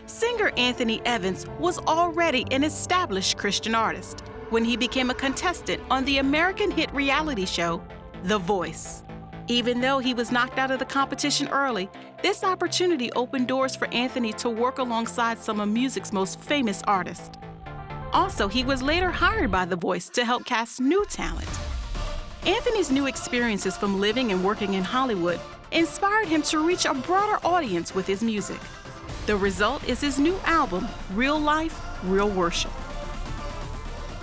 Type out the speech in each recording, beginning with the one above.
Singer Anthony Evans was already an established Christian artist when he became a contestant on the American hit reality show, The Voice. Even though he was knocked out of the competition early, this opportunity opened doors for Anthony to work alongside some of music's most famous artists. Also, he was later hired by The Voice to help cast new talent. Anthony's new experiences from living and working in Hollywood inspired him to reach a broader audience with his music. The result is his new album, Real Life, Real Worship.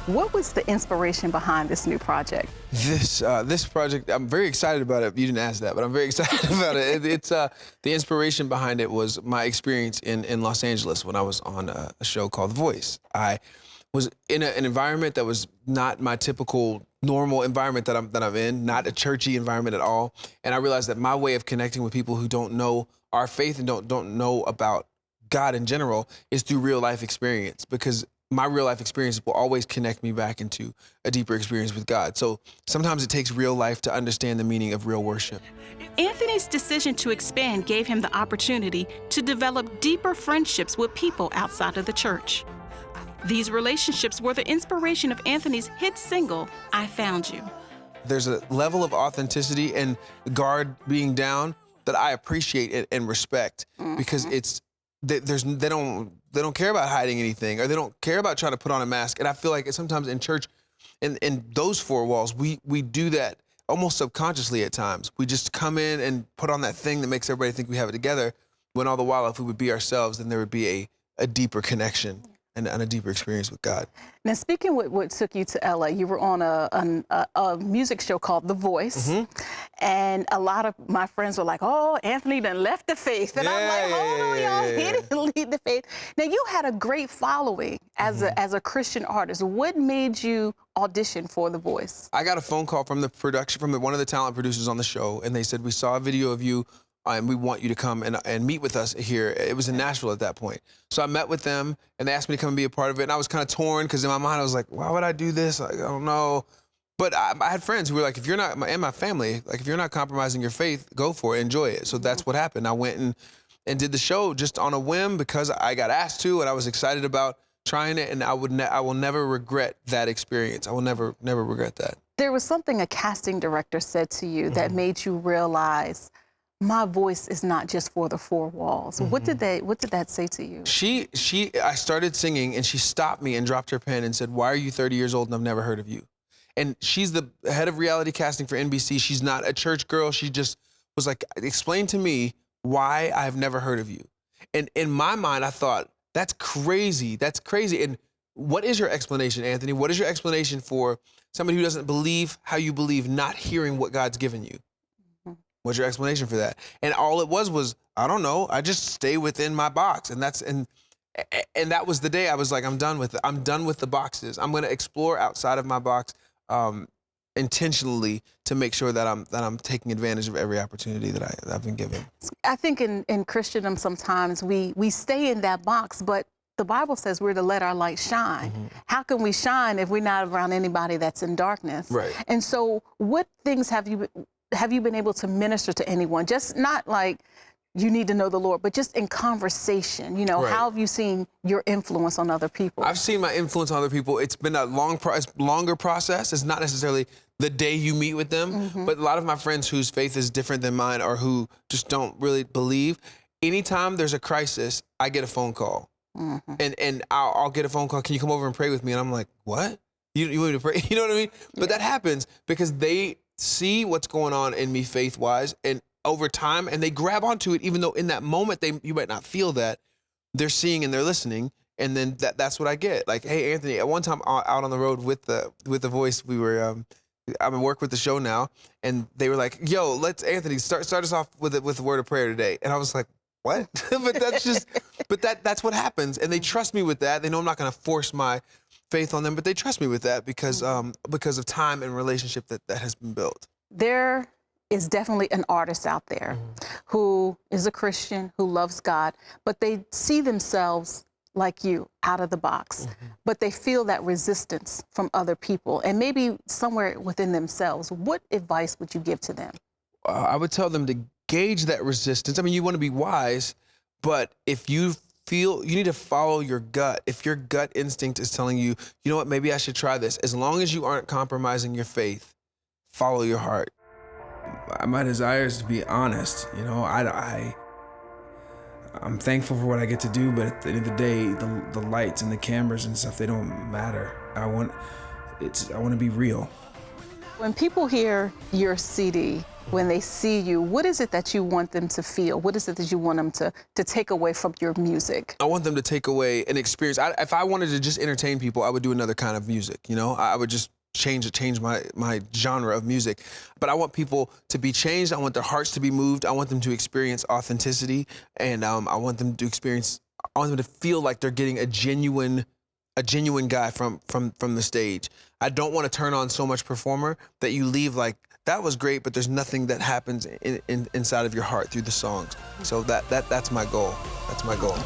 What was the inspiration behind this new project? This project, I'm very excited about it. You didn't ask that, but I'm very excited about it. It's the inspiration behind it was my experience in Los Angeles when I was on a show called The Voice. I was in an environment that was not my typical normal environment that I'm in, not a churchy environment at all. And I realized that my way of connecting with people who don't know our faith and don't know about God in general is through real life experience, because my real life experience will always connect me back into a deeper experience with God. So sometimes it takes real life to understand the meaning of real worship. Anthony's decision to expand gave him the opportunity to develop deeper friendships with people outside of the church. These relationships were the inspiration of Anthony's hit single, I Found You. There's a level of authenticity and guard being down that I appreciate and respect, because they don't care about hiding anything, or they don't care about trying to put on a mask. And I feel like sometimes in church, in those four walls, we do that almost subconsciously at times. We just come in and put on that thing that makes everybody think we have it together, when all the while, if we would be ourselves, then there would be a deeper connection and a deeper experience with God. Now, speaking with what took you to LA, you were on a music show called The Voice, and a lot of my friends were like, "Oh, Anthony done left the faith," and I'm like, "Hold on, y'all, he didn't leave the faith." Now, you had a great following as a Christian artist. What made you audition for The Voice? I got a phone call from one of the talent producers on the show, and they said, "We saw a video of you, and we want you to come and meet with us here." It was in Nashville at that point. So I met with them, and they asked me to come and be a part of it. And I was kind of torn, because in my mind, I was like, why would I do this? I don't know. But I had friends who were like, and my family, like, if you're not compromising your faith, go for it, enjoy it. So that's what happened. I went and did the show just on a whim, because I got asked to, and I was excited about trying it, and I will never regret that experience. I will never regret that. There was something a casting director said to you that made you realize, my voice is not just for the four walls. What did that say to you? I started singing, and she stopped me and dropped her pen and said, "Why are you 30 years old and I've never heard of you?" And she's the head of reality casting for NBC. She's not a church girl. She just was like, "Explain to me why I've never heard of you." And in my mind, I thought, that's crazy. That's crazy. And what is your explanation, Anthony? What is your explanation for somebody who doesn't believe how you believe, not hearing what God's given you? What's your explanation for that? And all it was, I don't know. I just stay within my box. And that was the day I was like, I'm done with it. I'm done with the boxes. I'm going to explore outside of my box intentionally, to make sure that I'm taking advantage of every opportunity that I've been given. I think in Christendom sometimes we stay in that box, but the Bible says we're to let our light shine. How can we shine if we're not around anybody that's in darkness? Right. And so what things have you been able to minister to anyone? Just not like you need to know the Lord, but just in conversation, Right. How have you seen your influence on other people? I've seen my influence on other people. It's been a longer process. It's not necessarily the day you meet with them, but a lot of my friends whose faith is different than mine, or who just don't really believe, anytime there's a crisis, I get a phone call. And I'll get a phone call, "Can you come over and pray with me?" And I'm like, "What? You want me to pray?" You know what I mean? But that happens because they see what's going on in me faith-wise, and over time, and they grab onto it, even though in that moment you might not feel that. They're seeing and they're listening, and then that's what I get. Like, "Hey, Anthony," at one time out on the road with the Voice, we were I'm in work with the show now, and they were like, "Yo, let's Anthony start us off with a word of prayer today." And I was like, "What?" But that's what happens, and they trust me with that. They know I'm not going to force my faith on them, but they trust me with that because of time and relationship that has been built. There is definitely an artist out there who is a Christian, who loves God, but they see themselves like you, out of the box, but they feel that resistance from other people and maybe somewhere within themselves. What advice would you give to them? I would tell them to gauge that resistance. I mean, you want to be wise, but if you you need to follow your gut. If your gut instinct is telling you, you know what, maybe I should try this, as long as you aren't compromising your faith, follow your heart. My desire is to be honest. You know, I'm thankful for what I get to do, but at the end of the day, the lights and the cameras and stuff, they don't matter. I want to be real. When people hear your CD, when they see you, what is it that you want them to feel? What is it that you want them to take away from your music? I want them to take away an experience. If I wanted to just entertain people, I would do another kind of music. You know, I would just change my genre of music. But I want people to be changed. I want their hearts to be moved. I want them to experience authenticity, and I want them to feel like they're getting a genuine guy from the stage. I don't want to turn on so much performer that you leave like, that was great, but there's nothing that happens inside of your heart through the songs. So that's my goal. That's my goal.